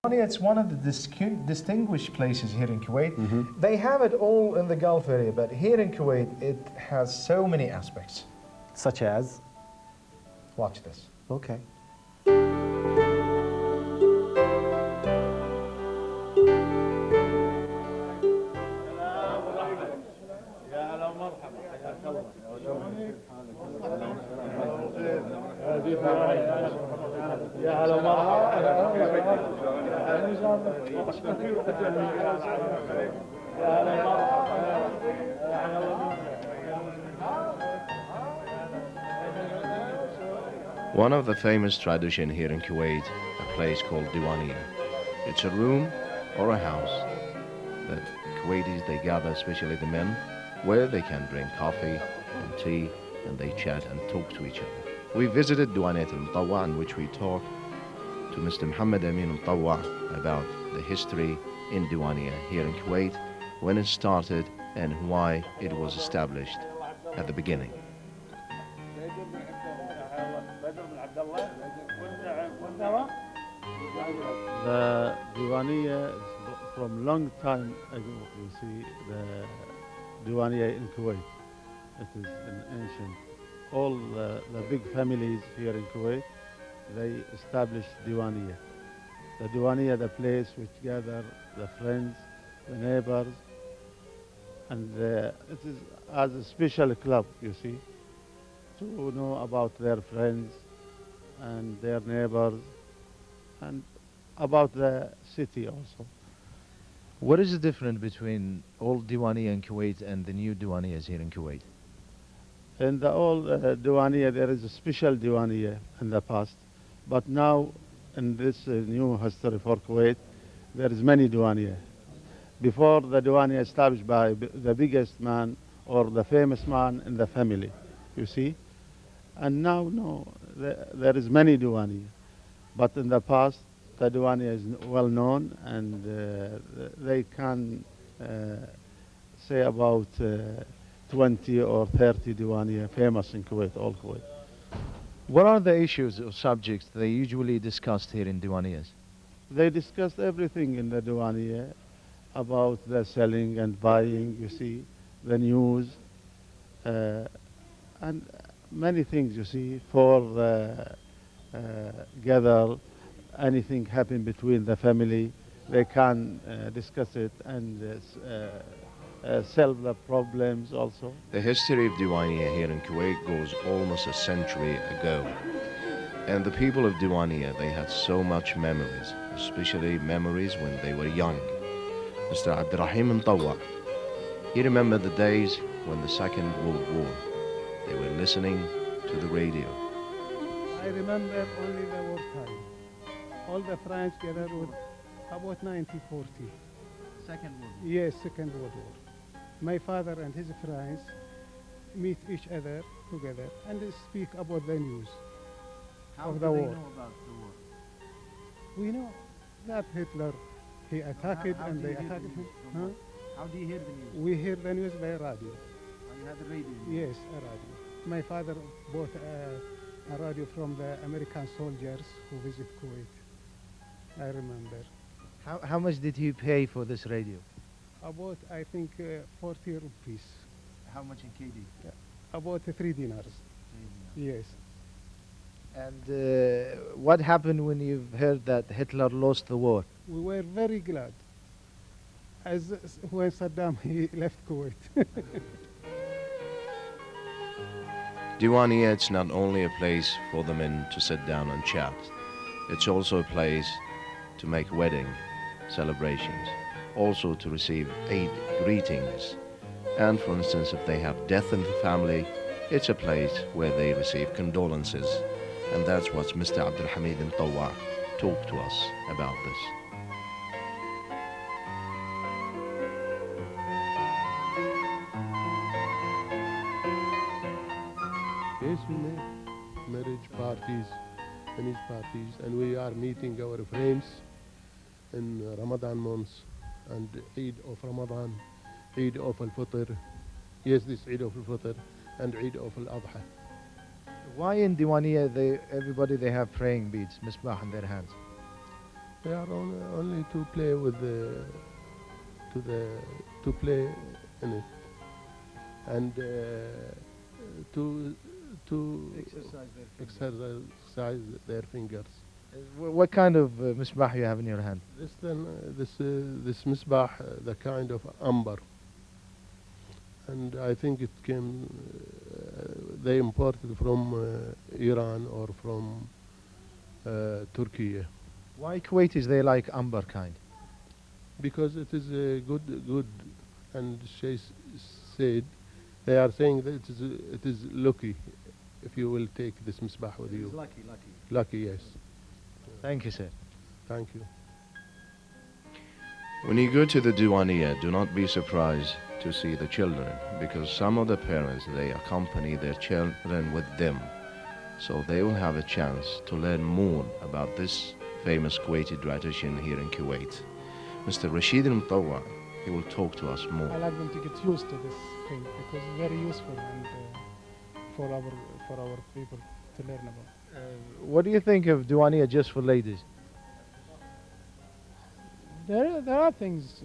It's one of the distinguished places here in Kuwait. They have it all in the Gulf area, but here in Kuwait it has so many aspects. Such as? Watch this. Okay. One of the famous traditions here in Kuwait, a place called Diwaniyah. It's a room or a house that Kuwaitis, they gather, especially the men, where they can drink coffee and tea and they chat and talk to each other. We visited Diwaniyat al-Mutawwa, in which we talked to Mr. Muhammad Amin al-Mutawwa about the history in Diwaniyah here in Kuwait, when it started and why it was established at the beginning. The Diwaniyah is from long time ago. You see, the Diwaniyah in Kuwait. It is an ancient. All the big families here in Kuwait, they established Diwaniyah. The Diwaniyah, the place which gather the friends, the neighbors, and it is as a special club, you see, to know about their friends and their neighbors and about the city also. What is the difference between old Diwaniyah in Kuwait and the new Diwaniyahs here in Kuwait? In the old Diwaniyah, there is a special Diwaniyah in the past, but now in this new history for Kuwait, there is many Diwaniyah. Before, the Diwaniyah established by the biggest man or the famous man in the family, you see. And now, no, there is many Diwaniyah. But in the past, the Diwaniyah is well known, and they can say about 20 or 30 Diwaniyah famous in Kuwait, all Kuwait. What are the issues or subjects they usually discussed here in Diwaniyahs? They discussed everything in the Diwaniyah about the selling and buying, you see, the news, and many things, you see, for gather anything happen between the family, they can discuss it and solve the problems also. The history of Diwaniyah here in Kuwait goes almost a century ago. And the people of Diwaniyah, they had so much memories, especially memories when they were young. Mr. Abdurrahim Mutawwa, he remembered the days when the Second World War, they were listening to the radio. I remember only the wartime. All the French gathered about 1940. Second World War? Yes, Second World War. My father and his friends meet each other together and they speak about the news of the war. How do they know about the war? We know that Hitler, he attacked and they attacked him. Huh? How do you hear the news? We hear the news by radio. You had the radio? Yes, a radio. My father bought a radio from the American soldiers who visit Kuwait. I remember. How much did you pay for this radio? About, I think, 40 rupees. How much in KD? About 3 dinars. Yes. And what happened when you heard that Hitler lost the war? We were very glad. As when Saddam he left Kuwait. Diwaniyah, it's not only a place for the men to sit down and chat. It's also a place to make wedding celebrations, also to receive Eid greetings. And for instance, if they have death in the family, it's a place where they receive condolences. And that's what Mr. Abdul Hamid Mutawwa talked to us about this. Yes, we make marriage parties, Spanish parties, and we are meeting our friends in Ramadan months and Eid of Ramadan, Eid of Al-Fitr. Yes, this Eid of Al-Fitr and Eid of Al-Adha. Why in Diwaniyah everybody they have praying beads, misbah in their hands? They are only to play with to play in it, and to exercise their fingers. What kind of misbah you have in your hand? This misbah, the kind of amber, and I think it came. They imported from Iran or from Turkey, Why Kuwaitis they like amber kind? because it is good, and she said they are saying that it is lucky if you will take this misbah with you. Lucky. Lucky, yes. Thank you, sir. Thank you. When you go to the Diwaniyah, do not be surprised to see the children, because some of the parents, they accompany their children with them, so they will have a chance to learn more about this famous Kuwaiti tradition here in Kuwait. Mr. Rashid al-Mutawwa, he will talk to us more. I like them to get used to this thing because it's very useful and for our people to learn about. What do you think of Diwaniyah just for ladies? There are things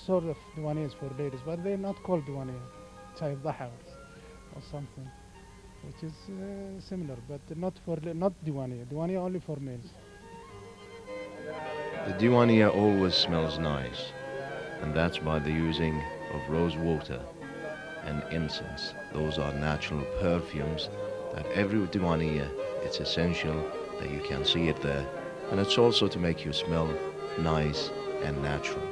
sort of Diwaniyas for ladies, but they're not called Diwaniyah. Chai Dhaha or something, which is similar, but not Diwaniyah. Diwaniyah only for males. The Diwaniyah always smells nice, and that's by the using of rose water and incense. Those are natural perfumes that every Diwaniyah, it's essential that you can see it there, and it's also to make you smell nice and natural.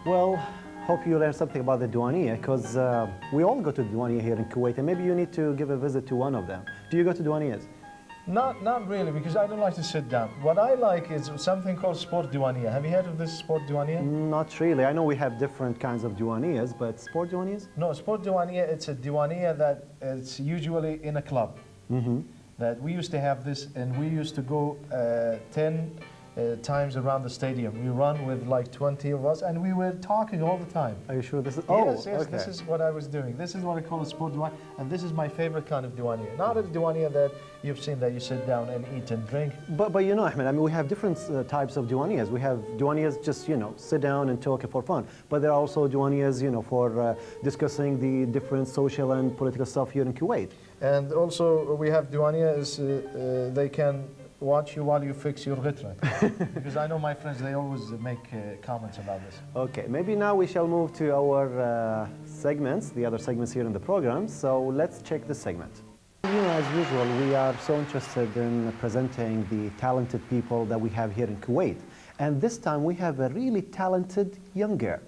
Well, hope you learn something about the Diwaniyah, because we all go to the Diwaniyah here in Kuwait, and maybe you need to give a visit to one of them. Do you go to Diwaniyahs? Not really, because I don't like to sit down. What I like is something called sport Diwaniyah. Have you heard of this sport Diwaniyah? Not really. I know we have different kinds of Diwaniyahs, but sport Diwaniyahs? No, sport Diwaniyah, it's a Diwaniyah that it's usually in a club. That we used to have this, and we used to go 10 times around the stadium. We run with like 20 of us, and we were talking all the time. Are you sure this is? Yes, okay. this is what I was doing. This is what I call a sport Diwaniyah, and this is my favorite kind of Diwaniyah. Not a Diwaniyah that you've seen that you sit down and eat and drink. But you know, Ahmed, I mean, we have different types of Diwaniyahs. We have Diwaniyahs just, you know, sit down and talk for fun. But there are also Diwaniyahs, you know, for discussing the different social and political stuff here in Kuwait. And also we have Diwaniyahs, they can watch you while you fix your ghitra. Because I know my friends, they always make comments about this. Okay, maybe now we shall move to our segments, the other segments here in the program. So let's check this segment. You know, as usual, we are so interested in presenting the talented people that we have here in Kuwait. And this time we have a really talented young girl.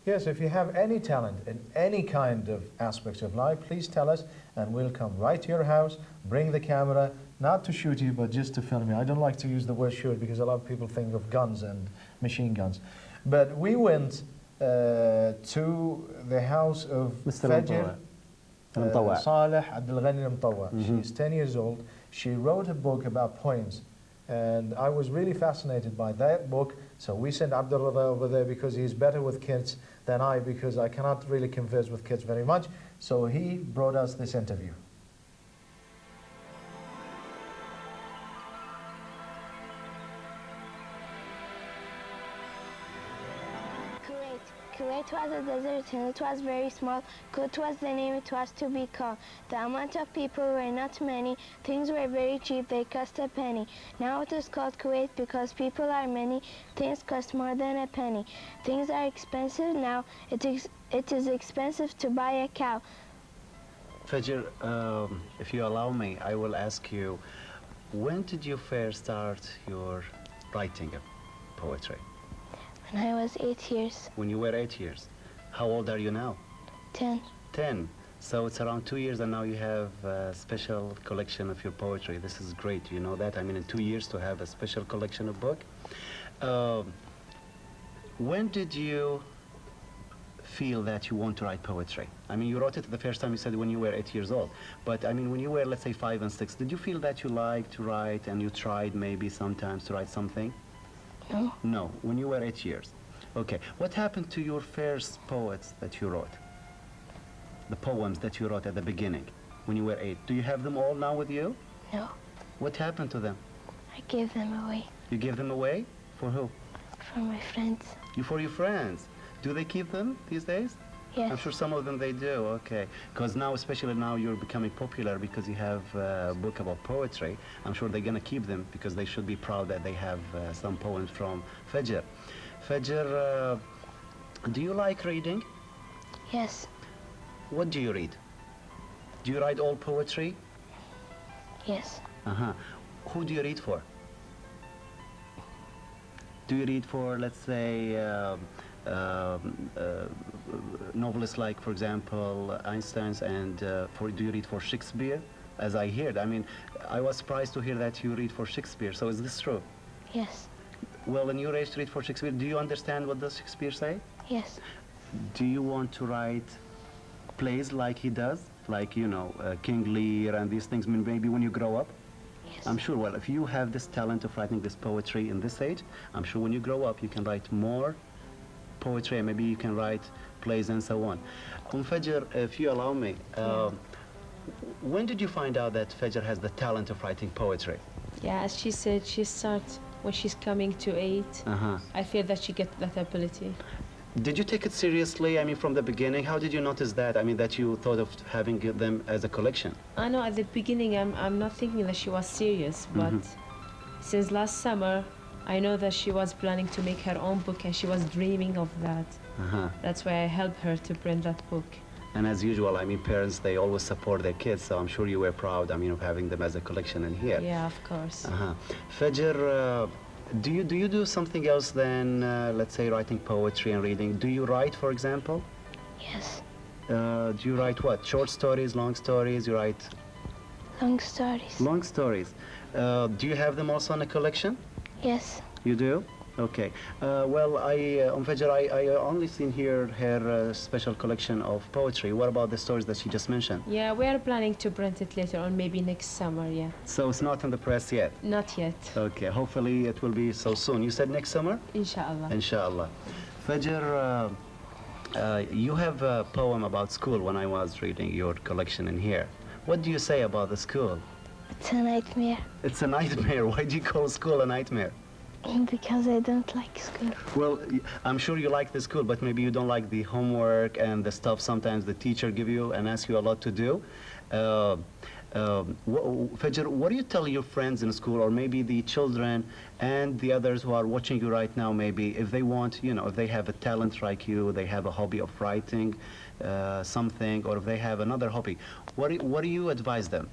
Yes, if you have any talent in any kind of aspects of life, please tell us, and we'll come right to your house, bring the camera, not to shoot you, but just to film you. I don't like to use the word shoot because a lot of people think of guns and machine guns. But we went to the house of Mr. Fajr Mtawwa. Saleh Abdul Ghani Mtawwa. She's 10 years old. She wrote a book about poems. And I was really fascinated by that book. So we sent Abdul Rada over there because he's better with kids than I, because I cannot really converse with kids very much. So he brought us this interview. Kuwait was a desert and it was very small. Kut was the name, it was to be called. The amount of people were not many. Things were very cheap, they cost a penny. Now it is called Kuwait because people are many. Things cost more than a penny. Things are expensive now. It is expensive to buy a cow. Fajr, if you allow me, I will ask you, when did you first start your writing of poetry? When I was 8 years. When you were 8 years. How old are you now? 10. 10. So it's around 2 years and now you have a special collection of your poetry. This is great, you know that? I mean, in 2 years to have a special collection of book. When did you feel that you want to write poetry? I mean, you wrote it the first time you said when you were 8 years old. But I mean, when you were, let's say, 5 and 6, did you feel that you liked to write and you tried maybe sometimes to write something? No. No, when you were 8 years. Okay, what happened to your first poets that you wrote? The poems that you wrote at the beginning, when you were 8. Do you have them all now with you? No. What happened to them? I gave them away. You gave them away? For who? For my friends. For your friends. Do they keep them these days? Yes. I'm sure some of them they do, okay. Because now, especially now, you're becoming popular because you have a book about poetry. I'm sure they're going to keep them because they should be proud that they have some poems from Fajr. Fajr, do you like reading? Yes. What do you read? Do you write all poetry? Yes. Uh-huh. Who do you read for? Do you read for, let's say, novelists like, for example, Einstein's, and do you read for Shakespeare? As I heard, I mean, I was surprised to hear that you read for Shakespeare. So is this true? Yes. Well, in your age to read for Shakespeare, do you understand what does Shakespeare say? Yes. Do you want to write plays like he does? Like, you know, King Lear and these things, maybe when you grow up? Yes. I'm sure, well, if you have this talent of writing this poetry in this age, I'm sure when you grow up you can write more poetry, and maybe you can write plays and so on. Fajr, if you allow me, when did you find out that Fajr has the talent of writing poetry? Yeah, as she said, she starts when she's coming to 8. I feel that she gets that ability. Did you take it seriously, I mean, from the beginning? How did you notice that? I mean, that you thought of having them as a collection? I know at the beginning I'm not thinking that she was serious, but since last summer, I know that she was planning to make her own book and she was dreaming of that. That's why I helped her to print that book. And as usual, I mean, parents, they always support their kids, so I'm sure you were proud, I mean, of having them as a collection in here. Yeah, of course. Fajr, Do you do something else than let's say writing poetry and reading? Do you write, for example? Yes. Do you write what? Short stories, long stories? You write Long stories. long stories. Do you have them also in a collection? Yes. You do? Okay. Well, Fajr, I only seen here her special collection of poetry. What about the stories that she just mentioned? Yeah, we are planning to print it later on, maybe next summer, yeah. So it's not in the press yet? Not yet. Okay, hopefully it will be so soon. You said next summer? Inshallah. Inshallah. Fajr, you have a poem about school when I was reading your collection in here. What do you say about the school? It's a nightmare. It's a nightmare. Why do you call school a nightmare? Because I don't like school. Well, I'm sure you like the school, but maybe you don't like the homework and the stuff sometimes the teacher give you and ask you a lot to do. Fajr, what do you tell your friends in school, or maybe the children and the others who are watching you right now, maybe if they want, if they have a talent like you, they have a hobby of writing something, or if they have another hobby, what do you advise them?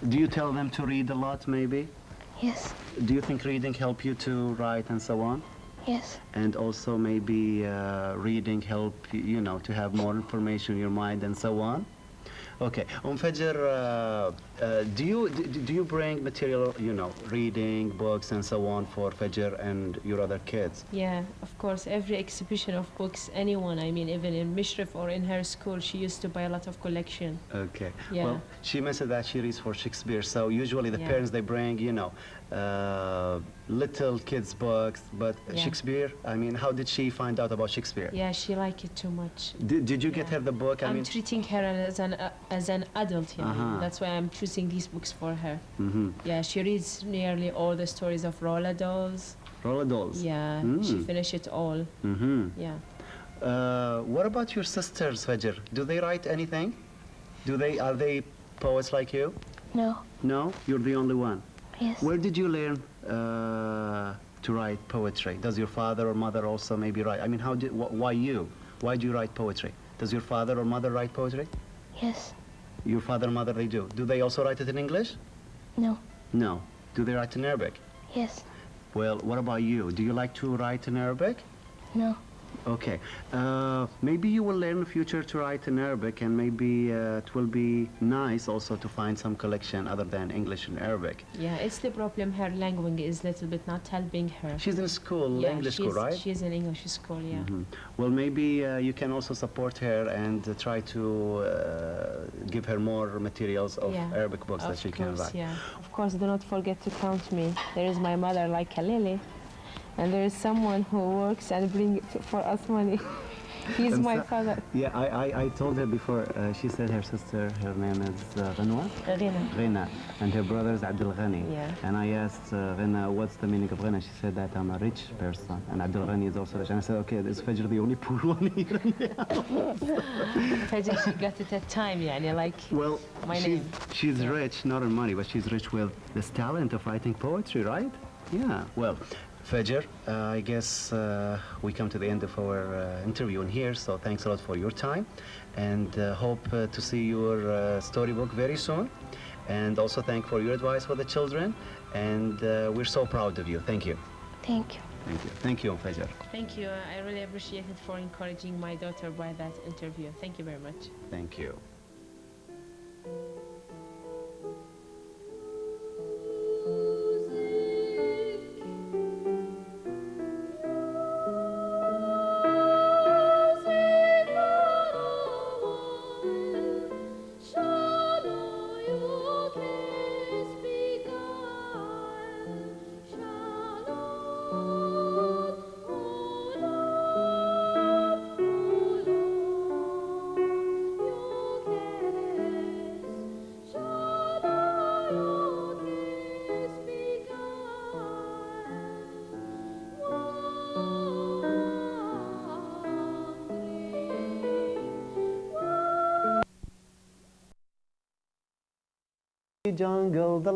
Do you tell them to read a lot, maybe? Yes. Do you think reading help you to write and so on? Yes. And also maybe reading help, to have more information in your mind and so on? Okay. Fajr, do you bring material, reading, books and so on for Fajr and your other kids? Yeah, of course, every exhibition of books, anyone, I mean, even in Mishrif or in her school, she used to buy a lot of collection. Okay. Yeah. Well, she mentioned that she reads for Shakespeare, so usually the Yeah. parents, they bring, little kids' books, but Yeah. Shakespeare, I mean, how did she find out about Shakespeare? Yeah, she liked it too much. Did you get Yeah. her the book? I'm treating her as an adult, yeah. Uh-huh. That's why I'm choosing these books for her. Mm-hmm. Yeah, she reads nearly all the stories of Roald Dolls. Roller dolls? Yeah, she finished it all. Mm-hmm. Yeah. What about your sisters, Fajr? Do they write anything? Are they poets like you? No. No? You're the only one. Yes. Where did you learn to write poetry? Does your father or mother also maybe write? I mean, why you? Why do you write poetry? Does your father or mother write poetry? Yes. Your father and mother, they do. Do they also write it in English? No. No. Do they write in Arabic? Yes. Well, what about you? Do you like to write in Arabic? No. Okay. Maybe you will learn in the future to write in Arabic, and maybe it will be nice also to find some collection other than English and Arabic. Yeah, it's the problem. Her language is a little bit not helping her. She's in school, Yeah, English school, right? She's in English school, yeah. Well, maybe you can also support her and try to give her more materials of Yeah, Arabic books that she can write. Yeah. Of course, do not forget to count me. There is my mother like a lily, and there is someone who works and brings for us money. He's And my so- father. Yeah, I told her before, she said her sister, her name is Ghanwa? Ghina. Ghina, and her brother is Abdul Ghani. Yeah. And I asked Ghina, what's the meaning of Ghina? She said that I'm a rich person, and Abdul Ghani is also rich. And I said, okay, is Fajr the only poor one here? Fajr, she got it at time, يعني, like Well, my name. she's rich, not in money, but she's rich with this talent of writing poetry, right? Yeah. Well, Fajr, I guess we come to the end of our interview in here, so thanks a lot for your time, and hope to see your storybook very soon, and also thank for your advice for the children, and we're so proud of you. Thank you. Thank you. Thank you. Thank you, Fajr. Thank you. I really appreciate it for encouraging my daughter by that interview. Thank you very much. Thank you. Jungle, the